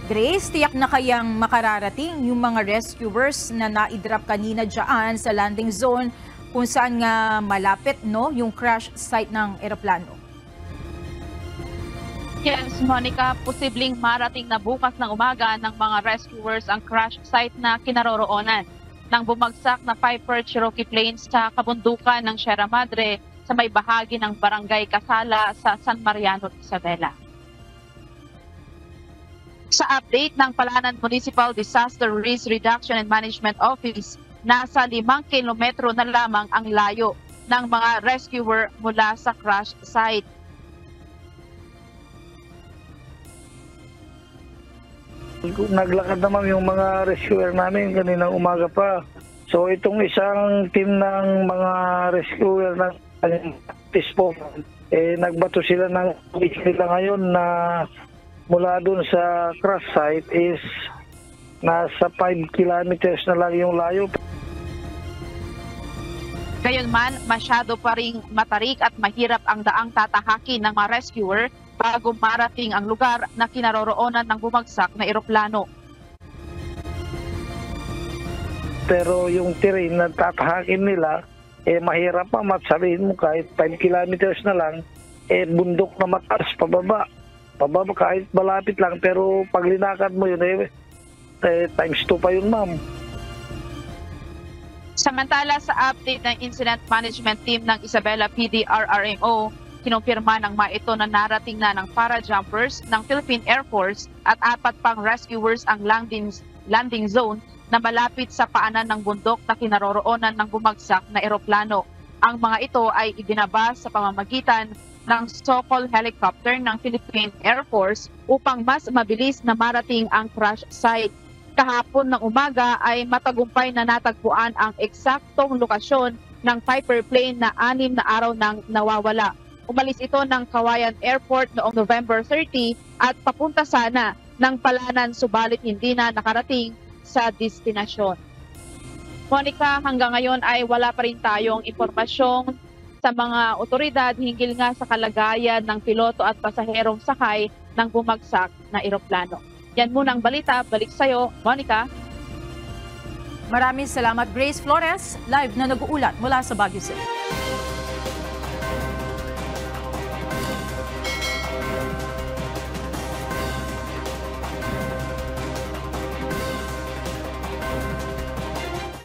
Grace, tiyak na kayang makararating yung mga rescuers na naidrop kanina dyan sa landing zone kung saan nga malapit yung crash site ng eroplano? Yes, Monica, posibleng marating na bukas ng umaga ng mga rescuers ang crash site na kinaroroonan ng bumagsak na Piper Cherokee plane sa kabundukan ng Sierra Madre sa may bahagi ng Barangay Casala sa San Mariano, Isabela. Sa update ng Palanan Municipal Disaster Risk Reduction and Management Office, nasa 5 kilometro na lamang ang layo ng mga rescuer mula sa crash site. Naglakad naman yung mga rescuer namin kaninang umaga pa. So itong isang team ng mga rescuer ng Tispo, nagbato sila ng nila ngayon na mula dun sa crash site is nasa 5 kilometers na lang yung layo. Gayunman, masyado pa ring matarik at mahirap ang daang tatahakin ng mga rescuer bago marating ang lugar na kinaroroonan ng bumagsak na eroplano. Pero yung terrain na tatahakin nila, mahirap pa. Sabihin mo kahit 5 kilometers na lang, bundok na mataas pababa. Pababa kahit malapit lang, pero pag linakad mo yun, times 2 pa yun, ma'am. Samantala sa update ng Incident Management Team ng Isabela PD-RRMO, kinumpirma ng mga ito na narating na ng parajumpers ng Philippine Air Force at 4 pang rescuers ang landing zone na malapit sa paanan ng bundok na kinaroroonan ng bumagsak na eroplano. Ang mga ito ay ibinaba sa pamamagitan ng Sokol helicopter ng Philippine Air Force upang mas mabilis na marating ang crash site. Kahapon ng umaga ay matagumpay na natagpuan ang eksaktong lokasyon ng Piper plane na 6 na araw nang nawawala. Umalis ito ng Kawayan Airport noong November 30 at papunta sana ng Palanan, subalit hindi na nakarating sa destinasyon. Monica, hanggang ngayon ay wala pa rin tayong impormasyong sa mga otoridad hinggil nga sa kalagayan ng piloto at pasaherong sakay ng bumagsak na eroplano. Yan muna ang balita. Balik sa'yo, Monica. Maraming salamat, Grace Flores, live na nag-uulat mula sa Baguio City.